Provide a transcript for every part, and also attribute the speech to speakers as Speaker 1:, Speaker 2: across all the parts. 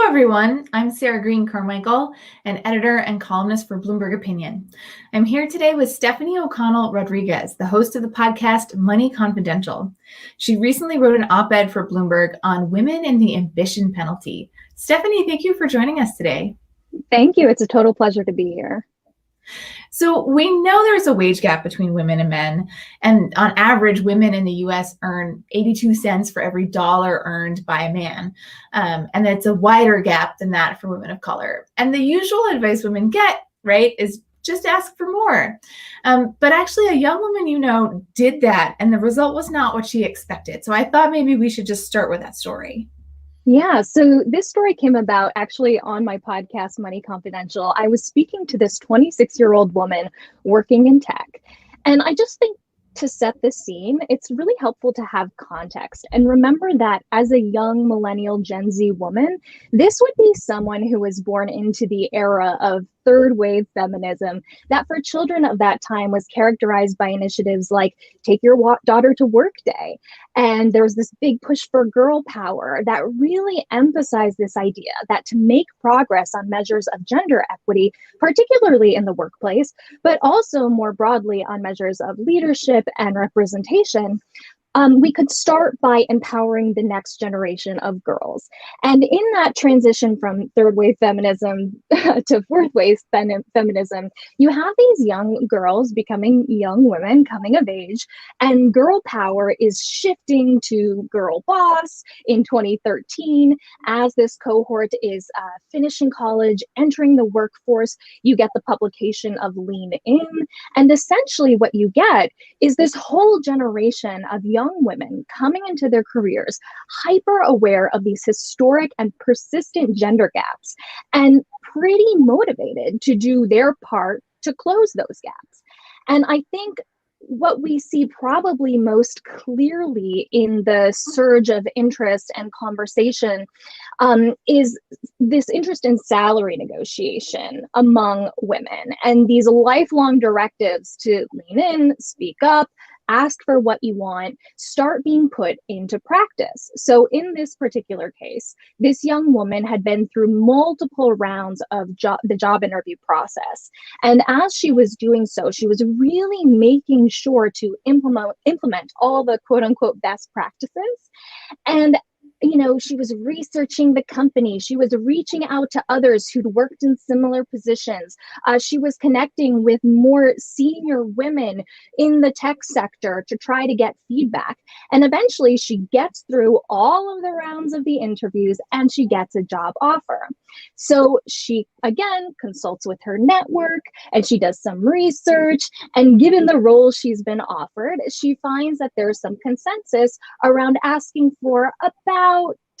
Speaker 1: everyone. I'm Sarah Green Carmichael, an editor and columnist for Bloomberg Opinion. I'm here today with Stefanie O'Connell Rodriguez, the host of the podcast Money Confidential. She recently wrote an op-ed for Bloomberg on women and the ambition penalty. Stefanie, thank you for joining us today.
Speaker 2: Thank you. It's a total pleasure to be here.
Speaker 1: So we know there's a wage gap between women and men, and on average, women in the U.S. earn 82 cents for every dollar earned by a man, and it's a wider gap than that for women of color. And the usual advice women get, right, is just ask for more. But actually, a young woman did that, and the result was not what she expected. So I thought maybe we should just start with that story.
Speaker 2: Yeah, so this story came about actually on my podcast, Money Confidential. I was speaking to this 26-year-old woman working in tech. And I just think to set the scene, it's really helpful to have context. And remember that as a young millennial Gen Z woman, this would be someone who was born into the era of third wave feminism that for children of that time was characterized by initiatives like Take Your Daughter to Work Day. And there was this big push for girl power that really emphasized this idea that to make progress on measures of gender equity, particularly in the workplace, but also more broadly on measures of leadership and representation, we could start by empowering the next generation of girls. And in that transition from third wave feminism to fourth wave feminism, you have these young girls becoming young women coming of age, and girl power is shifting to girl boss in 2013. As this cohort is finishing college, entering the workforce, you get the publication of Lean In. And essentially what you get is this whole generation of young women coming into their careers, hyper aware of these historic and persistent gender gaps, and pretty motivated to do their part to close those gaps. And I think what we see probably most clearly in the surge of interest and conversation is this interest in salary negotiation among women and these lifelong directives to lean in, speak up, ask for what you want, start being put into practice. So in this particular case, this young woman had been through multiple rounds of the job interview process. And as she was doing so, she was really making sure to implement all the quote unquote best practices. And she was researching the company. She was reaching out to others who'd worked in similar positions. She was connecting with more senior women in the tech sector to try to get feedback. And eventually she gets through all of the rounds of the interviews and she gets a job offer. So she, again, consults with her network and she does some research. And given the role she's been offered, she finds that there's some consensus around asking for about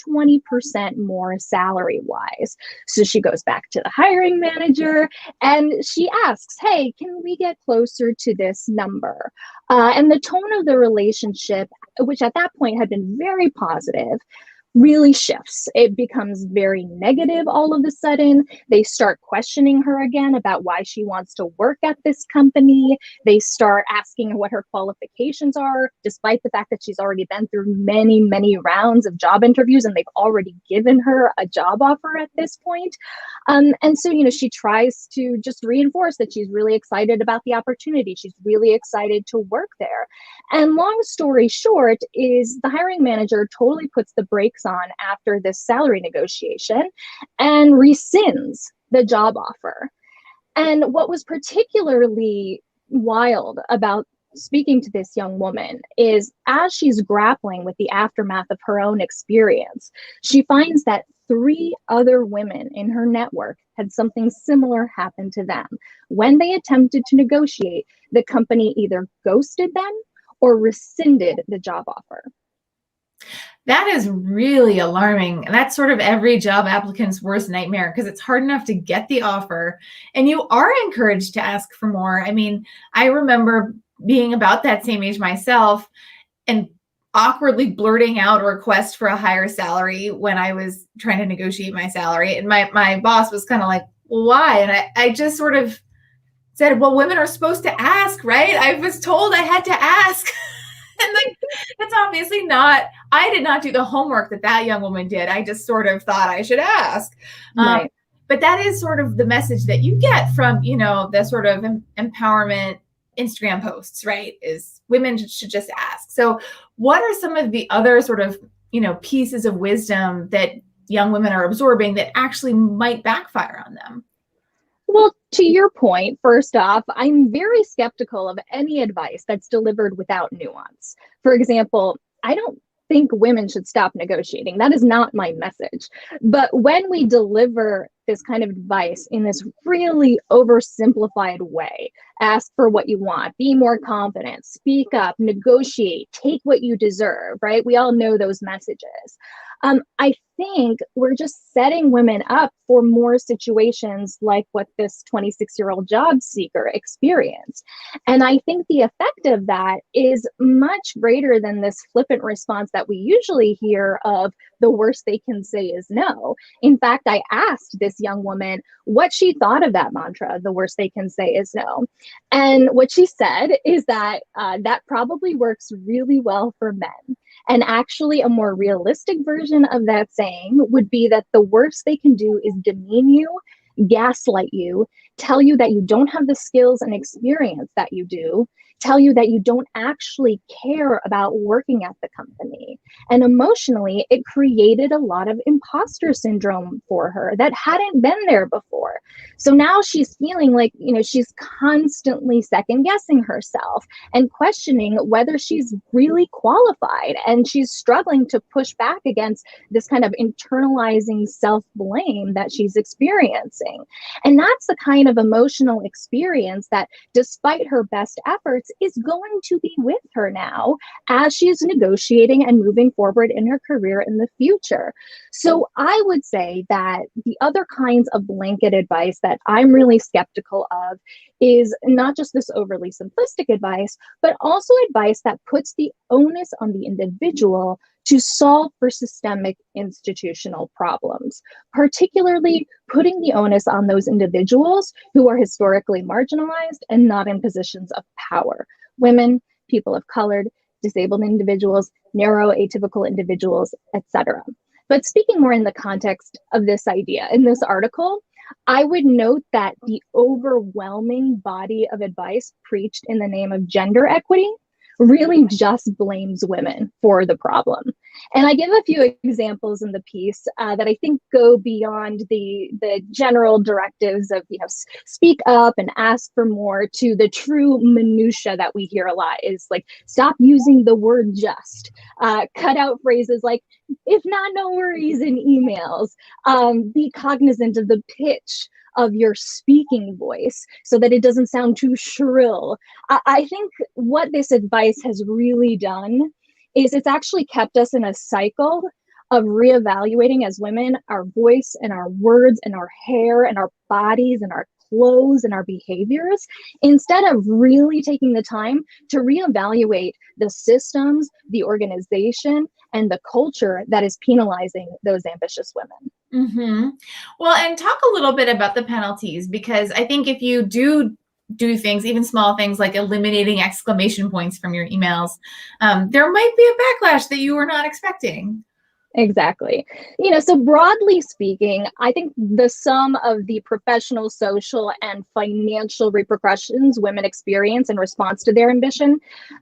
Speaker 2: 20% more salary-wise. So she goes back to the hiring manager and she asks, hey, can we get closer to this number? And the tone of the relationship, which at that point had been very positive, really shifts. It becomes very negative all of a sudden. They start questioning her again about why she wants to work at this company. They start asking her what her qualifications are, despite the fact that she's already been through many, many rounds of job interviews and they've already given her a job offer at this point. And so, she tries to just reinforce that she's really excited about the opportunity. She's really excited to work there. And long story short is the hiring manager totally puts the brakes on after this salary negotiation and rescinds the job offer. And what was particularly wild about speaking to this young woman is as she's grappling with the aftermath of her own experience, she finds that 3 other women in her network had something similar happen to them. When they attempted to negotiate, the company either ghosted them or rescinded the job offer.
Speaker 1: That is really alarming. And that's sort of every job applicant's worst nightmare because it's hard enough to get the offer and you are encouraged to ask for more. I mean, I remember being about that same age myself and awkwardly blurting out a request for a higher salary when I was trying to negotiate my salary. And my boss was kind of like, well, why? And I just sort of said, well, women are supposed to ask, right? I was told I had to ask. And like, it's obviously not, I did not do the homework that young woman did. I just sort of thought I should ask.
Speaker 2: Right.
Speaker 1: But that is sort of the message that you get from, the sort of empowerment Instagram posts, right? Is women should just ask. So what are some of the other sort of, pieces of wisdom that young women are absorbing that actually might backfire on them?
Speaker 2: Well, to your point, first off, I'm very skeptical of any advice that's delivered without nuance. For example, I don't think women should stop negotiating. That is not my message. But when we deliver this kind of advice in this really oversimplified way, ask for what you want, be more confident, speak up, negotiate, take what you deserve, right? We all know those messages. I think we're just setting women up for more situations like what this 26-year-old job seeker experienced. And I think the effect of that is much greater than this flippant response that we usually hear of the worst they can say is no. In fact, I asked this young woman what she thought of that mantra, the worst they can say is no. And what she said is that that probably works really well for men. And actually, a more realistic version of that saying would be that the worst they can do is demean you, gaslight you, tell you that you don't have the skills and experience that you do, tell you that you don't actually care about working at the company. And emotionally, it created a lot of imposter syndrome for her that hadn't been there before. So now she's feeling like, she's constantly second guessing herself and questioning whether she's really qualified. And she's struggling to push back against this kind of internalizing self-blame that she's experiencing. And that's the kind of emotional experience that, despite her best efforts, is going to be with her now as she's negotiating and moving forward in her career in the future. So I would say that the other kinds of blanket advice that I'm really skeptical of is not just this overly simplistic advice, but also advice that puts the onus on the individual to solve for systemic institutional problems, particularly putting the onus on those individuals who are historically marginalized and not in positions of power: women, people of color, disabled individuals, neuroatypical individuals, etc. But speaking more in the context of this idea, in this article, I would note that the overwhelming body of advice preached in the name of gender equity really just blames women for the problem. And I give a few examples in the piece that I think go beyond the general directives of, speak up and ask for more, to the true minutia that we hear a lot is like, stop using the word just, cut out phrases like, if not, no worries in emails, be cognizant of the pitch of your speaking voice so that it doesn't sound too shrill. I think what this advice has really done is it's actually kept us in a cycle of reevaluating as women our voice and our words and our hair and our bodies and our clothes and our behaviors, instead of really taking the time to reevaluate the systems, the organization, and the culture that is penalizing those ambitious women.
Speaker 1: Mm-hmm. Well, and talk a little bit about the penalties, because I think if you do things, even small things like eliminating exclamation points from your emails, there might be a backlash that you were not expecting.
Speaker 2: Exactly. So broadly speaking, I think the sum of the professional, social, and financial repercussions women experience in response to their ambition,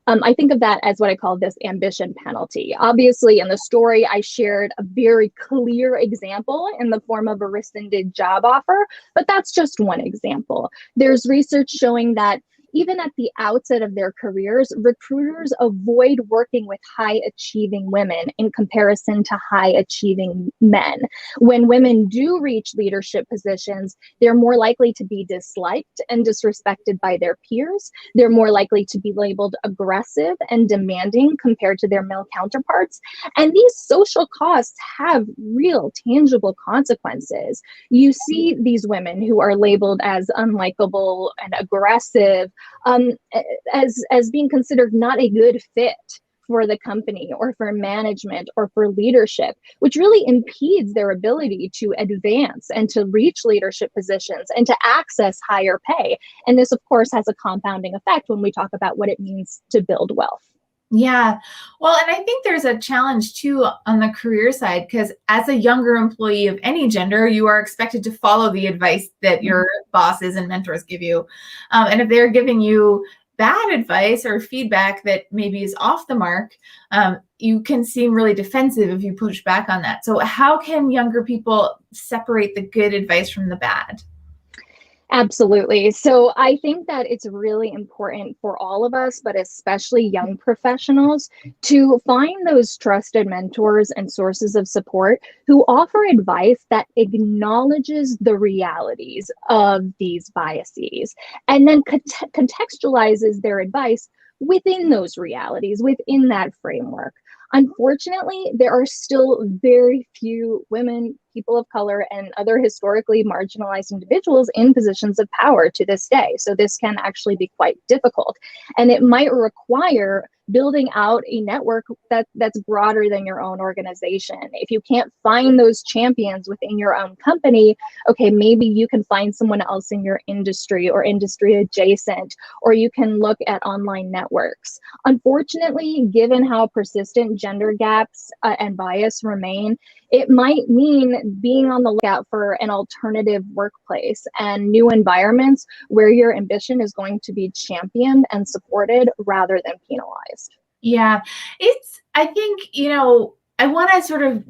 Speaker 2: I think of that as what I call this ambition penalty. Obviously, in the story, I shared a very clear example in the form of a rescinded job offer, but that's just one example. There's research showing that even at the outset of their careers, recruiters avoid working with high-achieving women in comparison to high-achieving men. When women do reach leadership positions, they're more likely to be disliked and disrespected by their peers. They're more likely to be labeled aggressive and demanding compared to their male counterparts. And these social costs have real, tangible consequences. You see these women who are labeled as unlikable and aggressive as being considered not a good fit for the company or for management or for leadership, which really impedes their ability to advance and to reach leadership positions and to access higher pay. And this, of course, has a compounding effect when we talk about what it means to build wealth.
Speaker 1: Yeah. Well, and I think there's a challenge too on the career side, because as a younger employee of any gender, you are expected to follow the advice that your bosses and mentors give you. And if they're giving you bad advice or feedback that maybe is off the mark, you can seem really defensive if you push back on that. So, how can younger people separate the good advice from the bad?
Speaker 2: Absolutely. So I think that it's really important for all of us, but especially young professionals, to find those trusted mentors and sources of support who offer advice that acknowledges the realities of these biases and then contextualizes their advice within those realities, within that framework. Unfortunately, there are still very few women, people of color, and other historically marginalized individuals in positions of power to this day. So this can actually be quite difficult. And it might require building out a network that's broader than your own organization. If you can't find those champions within your own company, okay, maybe you can find someone else in your industry or industry adjacent, or you can look at online networks. Unfortunately, given how persistent gender gaps and bias remain, it might mean being on the lookout for an alternative workplace and new environments where your ambition is going to be championed and supported rather than penalized.
Speaker 1: Yeah, I think, I want to sort of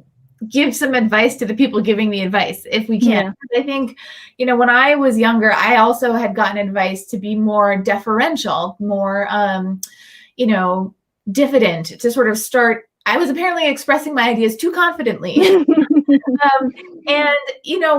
Speaker 1: give some advice to the people giving the advice if we can.
Speaker 2: Yeah.
Speaker 1: I think, when I was younger, I also had gotten advice to be more deferential, more, diffident, to sort of start. I was apparently expressing my ideas too confidently. And,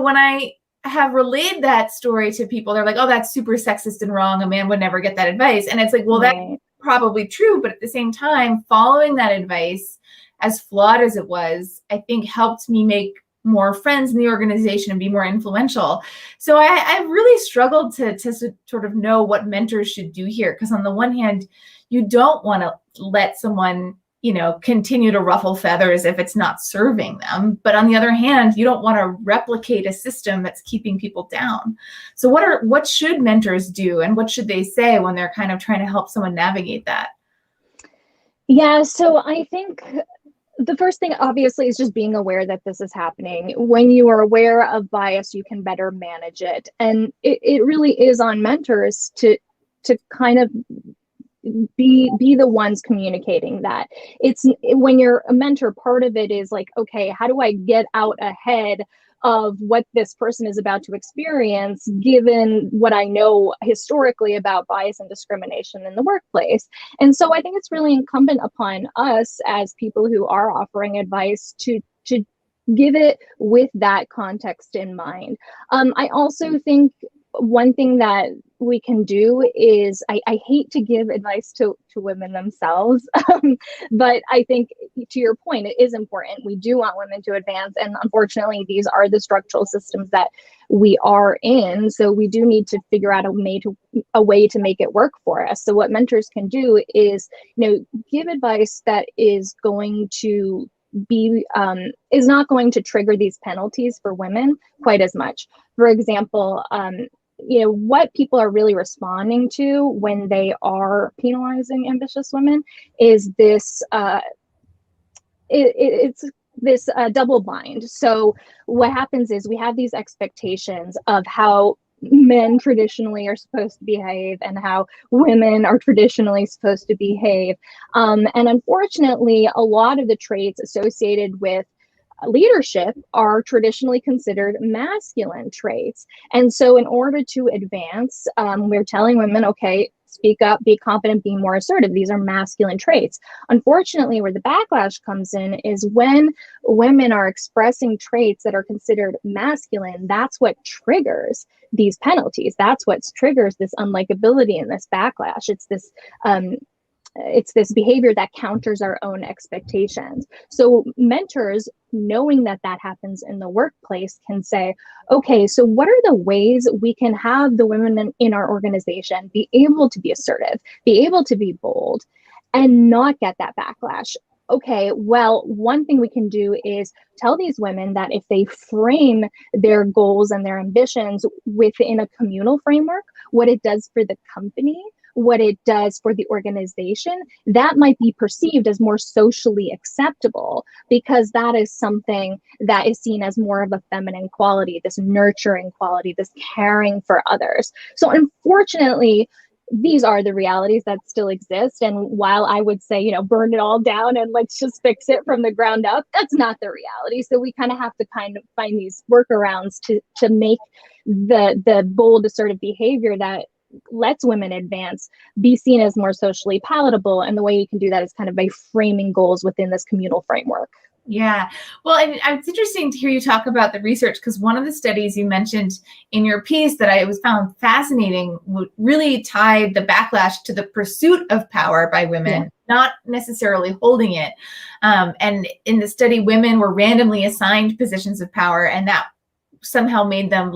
Speaker 1: when I have relayed that story to people, they're like, oh, that's super sexist and wrong. A man would never get that advice. And it's like, well, that's probably true. But at the same time, following that advice, as flawed as it was, I think helped me make more friends in the organization and be more influential. So I really struggled to sort of know what mentors should do here. Because on the one hand, you don't want to let someone continue to ruffle feathers if it's not serving them. But on the other hand, you don't want to replicate a system that's keeping people down. So what should mentors do, and what should they say when they're kind of trying to help someone navigate that?
Speaker 2: Yeah, so I think the first thing, obviously, is just being aware that this is happening. When you are aware of bias, you can better manage it. And it really is on mentors to kind of be the ones communicating that. It's when you're a mentor, part of it is like, okay, how do I get out ahead of what this person is about to experience, given what I know historically about bias and discrimination in the workplace? And so I think it's really incumbent upon us as people who are offering advice to give it with that context in mind. I also think one thing that we can do is, I hate to give advice to women themselves, but I think, to your point, it is important. We do want women to advance, and unfortunately, these are the structural systems that we are in. So we do need to figure out a way to make it work for us. So what mentors can do is, give advice that is going to be is not going to trigger these penalties for women quite as much. For example, what people are really responding to when they are penalizing ambitious women is this it's this double bind. So what happens is we have these expectations of how men traditionally are supposed to behave and how women are traditionally supposed to behave. And unfortunately, a lot of the traits associated with leadership are traditionally considered masculine traits. And so in order to advance, we're telling women, okay, speak up, be confident, be more assertive. These are masculine traits. Unfortunately, where the backlash comes in is when women are expressing traits that are considered masculine, that's what triggers these penalties. That's what triggers this unlikability and this backlash. It's this behavior that counters our own expectations. So mentors, knowing that happens in the workplace, can say, okay, so what are the ways we can have the women in our organization be able to be assertive, be able to be bold, and not get that backlash? Okay, well, one thing we can do is tell these women that if they frame their goals and their ambitions within a communal framework, what it does for the company, what it does for the organization, that might be perceived as more socially acceptable because that is something that is seen as more of a feminine quality, this nurturing quality, this caring for others. So unfortunately, these are the realities that still exist. And while I would say, burn it all down and let's just fix it from the ground up, that's not the reality. So we kind of have to kind of find these workarounds to make the bold, assertive behavior that lets women advance be seen as more socially palatable. And the way you can do that is kind of by framing goals within this communal framework.
Speaker 1: Yeah. Well, and it's interesting to hear you talk about the research, because one of the studies you mentioned in your piece that I was found fascinating really tied the backlash to the pursuit of power by women, not necessarily holding it. And in the study, women were randomly assigned positions of power, and that somehow made them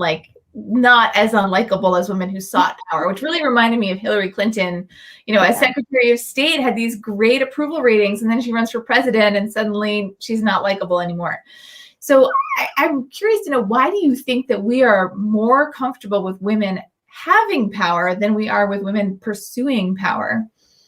Speaker 1: not as unlikable as women who sought power, which really reminded me of Hillary Clinton, as Secretary of State, had these great approval ratings, and then she runs for president and suddenly she's not likable anymore. So I'm curious to know, why do you think that we are more comfortable with women having power than we are with women pursuing power?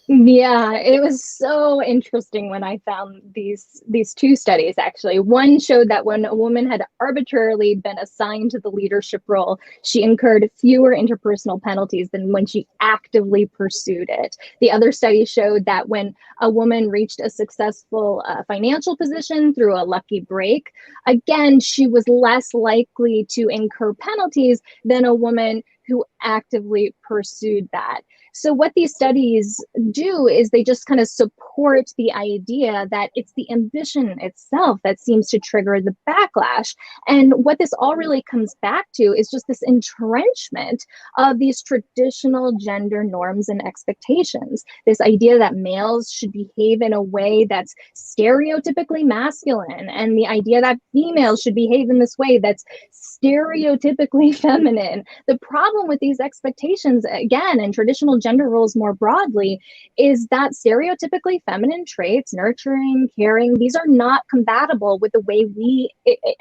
Speaker 2: Yeah, it was so interesting when I found these two studies, actually. One showed that when a woman had arbitrarily been assigned to the leadership role, she incurred fewer interpersonal penalties than when she actively pursued it. The other study showed that when a woman reached a successful financial position through a lucky break, again, she was less likely to incur penalties than a woman who actively pursued that. So what these studies do is they just kind of support the idea that it's the ambition itself that seems to trigger the backlash. And what this all really comes back to is just this entrenchment of these traditional gender norms and expectations. This idea that males should behave in a way that's stereotypically masculine, and the idea that females should behave in this way that's stereotypically feminine. The problem with these expectations, again, and traditional gender roles more broadly, is that stereotypically feminine traits, nurturing, caring, these are not compatible with the way we,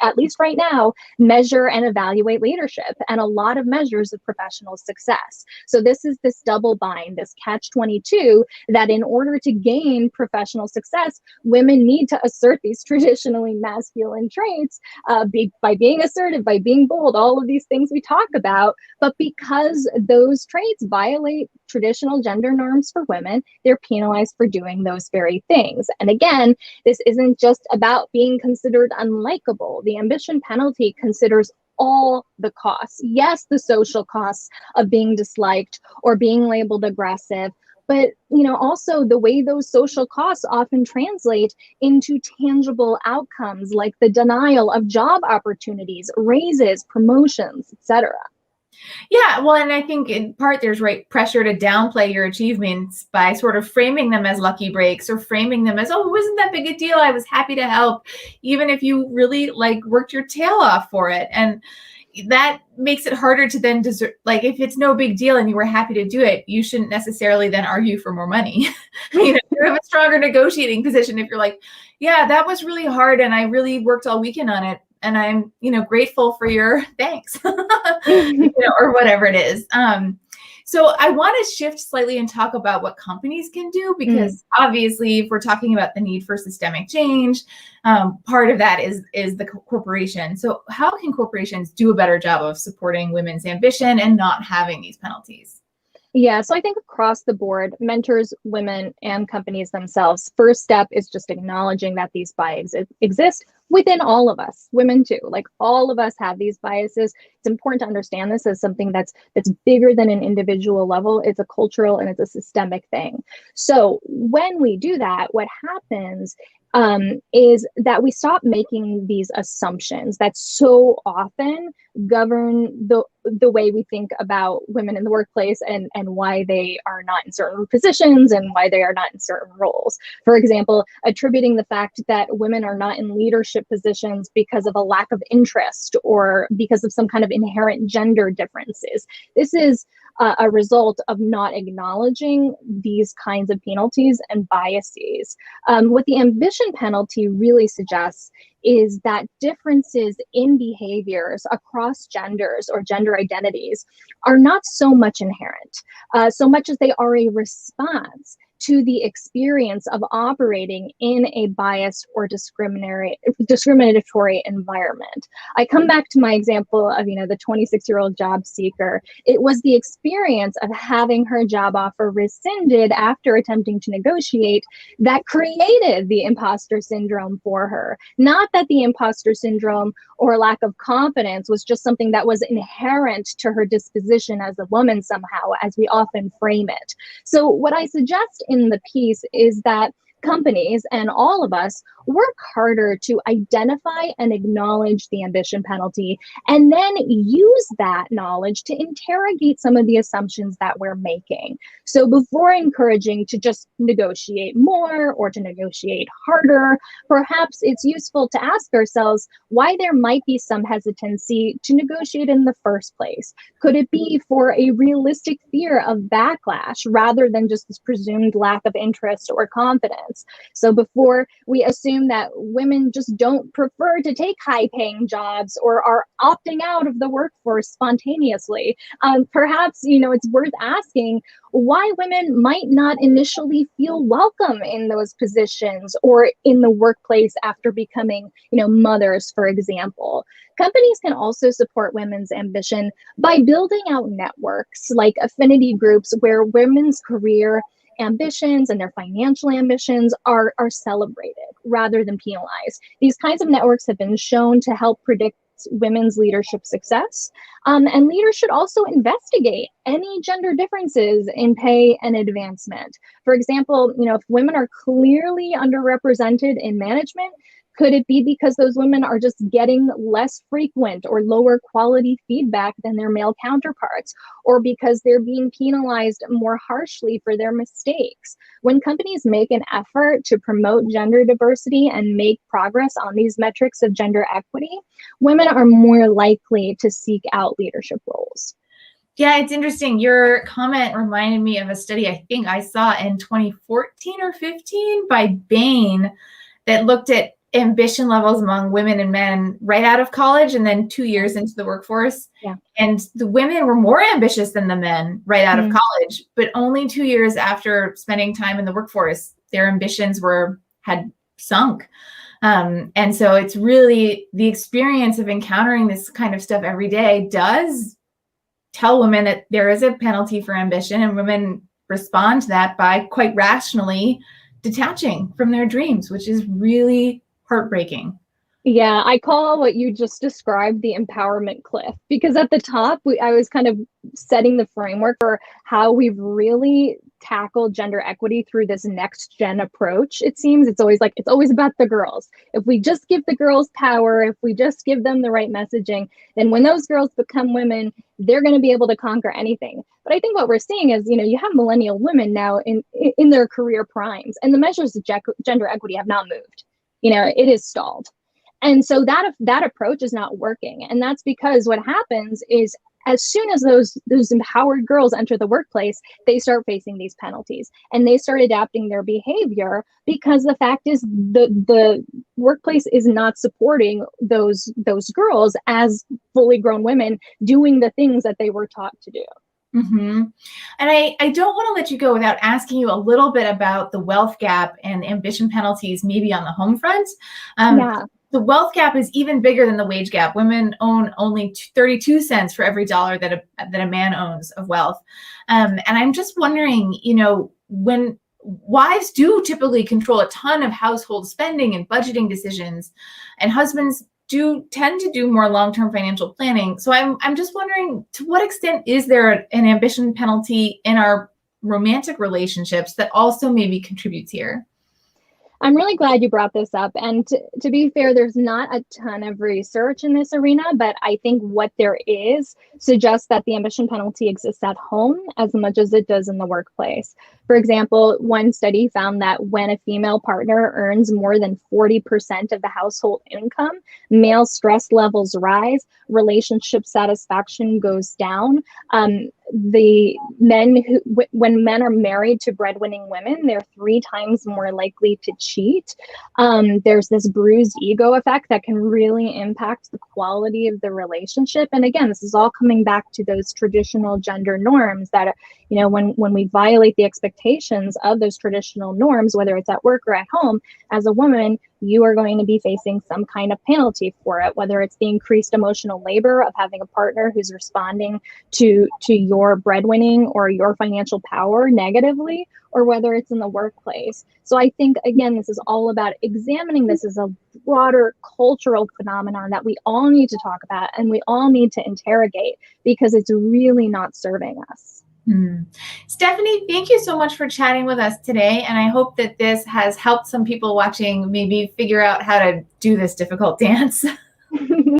Speaker 2: at least right now, measure and evaluate leadership and a lot of measures of professional success. So this is this double bind, this catch-22, that in order to gain professional success, women need to assert these traditionally masculine traits by being assertive, by being bold, all of these things we talk about. But because those traits violate traditional gender norms for women, they're penalized for doing those very things. And again, this isn't just about being considered unlikable. The ambition penalty considers all the costs. Yes, the social costs of being disliked or being labeled aggressive, but also the way those social costs often translate into tangible outcomes like the denial of job opportunities, raises, promotions, etc.
Speaker 1: Yeah, well, and I think in part there's pressure to downplay your achievements by sort of framing them as lucky breaks, or framing them as, oh, it wasn't that big a deal, I was happy to help, even if you really worked your tail off for it. And that makes it harder to then desert. If it's no big deal and you were happy to do it, you shouldn't necessarily then argue for more money. You have a stronger negotiating position if you're like, yeah, that was really hard and I really worked all weekend on it, and I'm, grateful for your thanks, or whatever it is. So I want to shift slightly and talk about what companies can do, because obviously, if we're talking about the need for systemic change, part of that is the corporation. So how can corporations do a better job of supporting women's ambition and not having these penalties?
Speaker 2: Yeah, so I think across the board, mentors, women, and companies themselves, first step is just acknowledging that these biases exist within all of us, women too. All of us have these biases. It's important to understand this as something that's bigger than an individual level. It's a cultural and it's a systemic thing. So when we do that, what happens is that we stop making these assumptions that so often govern the way we think about women in the workplace and why they are not in certain positions and why they are not in certain roles. For example, attributing the fact that women are not in leadership positions because of a lack of interest or because of some kind of inherent gender differences. This is a result of not acknowledging these kinds of penalties and biases. What the ambition penalty really suggests is that differences in behaviors across genders or gender identities are not so much inherent, so much as they are a response to the experience of operating in a biased or discriminatory environment. I come back to my example of, the 26-year-old job seeker. It was the experience of having her job offer rescinded after attempting to negotiate that created the imposter syndrome for her. Not that the imposter syndrome or lack of confidence was just something that was inherent to her disposition as a woman somehow, as we often frame it. So what I suggest in the piece is that companies and all of us work harder to identify and acknowledge the ambition penalty, and then use that knowledge to interrogate some of the assumptions that we're making. So before encouraging to just negotiate more or to negotiate harder, perhaps it's useful to ask ourselves why there might be some hesitancy to negotiate in the first place. Could it be for a realistic fear of backlash rather than just this presumed lack of interest or confidence? So before we assume that women just don't prefer to take high-paying jobs or are opting out of the workforce spontaneously, perhaps it's worth asking why women might not initially feel welcome in those positions or in the workplace after becoming, mothers, for example. Companies can also support women's ambition by building out networks like affinity groups where women's career ambitions and their financial ambitions are celebrated rather than penalized. These kinds of networks have been shown to help predict women's leadership success. And leaders should also investigate any gender differences in pay and advancement. For example, if women are clearly underrepresented in management, could it be because those women are just getting less frequent or lower quality feedback than their male counterparts, or because they're being penalized more harshly for their mistakes? When companies make an effort to promote gender diversity and make progress on these metrics of gender equity, women are more likely to seek out leadership roles.
Speaker 1: Yeah, it's interesting. Your comment reminded me of a study I think I saw in 2014 or 15 by Bain that looked at ambition levels among women and men right out of college and then 2 years into the workforce.
Speaker 2: Yeah.
Speaker 1: And the women were more ambitious than the men right out of college, but only 2 years after spending time in the workforce, their ambitions had sunk. And so it's really the experience of encountering this kind of stuff every day does tell women that there is a penalty for ambition, and women respond to that by quite rationally detaching from their dreams, which is really heartbreaking.
Speaker 2: Yeah, I call what you just described the empowerment cliff, because at the top, I was kind of setting the framework for how we've really tackled gender equity through this next gen approach. It seems it's always about the girls. If we just give the girls power, if we just give them the right messaging, then when those girls become women, they're going to be able to conquer anything. But I think what we're seeing is, you have millennial women now in their career primes, and the measures of gender equity have not moved. It is stalled. And so that approach is not working. And that's because what happens is as soon as those empowered girls enter the workplace, they start facing these penalties and they start adapting their behavior, because the fact is the workplace is not supporting those girls as fully grown women doing the things that they were taught to do.
Speaker 1: Mm-hmm. And I don't want to let you go without asking you a little bit about the wealth gap and ambition penalties, maybe on the home front.
Speaker 2: Yeah.
Speaker 1: The wealth gap is even bigger than the wage gap. Women own only 32 cents for every dollar that a man owns of wealth. And I'm just wondering, when wives do typically control a ton of household spending and budgeting decisions, and husbands do tend to do more long-term financial planning. So I'm just wondering, to what extent is there an ambition penalty in our romantic relationships that also maybe contributes here?
Speaker 2: I'm really glad you brought this up. And to be fair, there's not a ton of research in this arena, but I think what there is suggests that the ambition penalty exists at home as much as it does in the workplace. For example, one study found that when a female partner earns more than 40% of the household income, male stress levels rise, relationship satisfaction goes down. the men who, when men are married to breadwinning women, they're 3 times more likely to cheat. There's this bruised ego effect that can really impact the quality of the relationship. And again, this is all coming back to those traditional gender norms that, you know, when we violate the expectations of those traditional norms, whether it's at work or at home, as a woman, you are going to be facing some kind of penalty for it, whether it's the increased emotional labor of having a partner who's responding to your breadwinning or your financial power negatively, or whether it's in the workplace. So I think, again, this is all about examining this as a broader cultural phenomenon that we all need to talk about and we all need to interrogate, because it's really not serving us.
Speaker 1: Stephanie, thank you so much for chatting with us today. And I hope that this has helped some people watching maybe figure out how to do this difficult dance.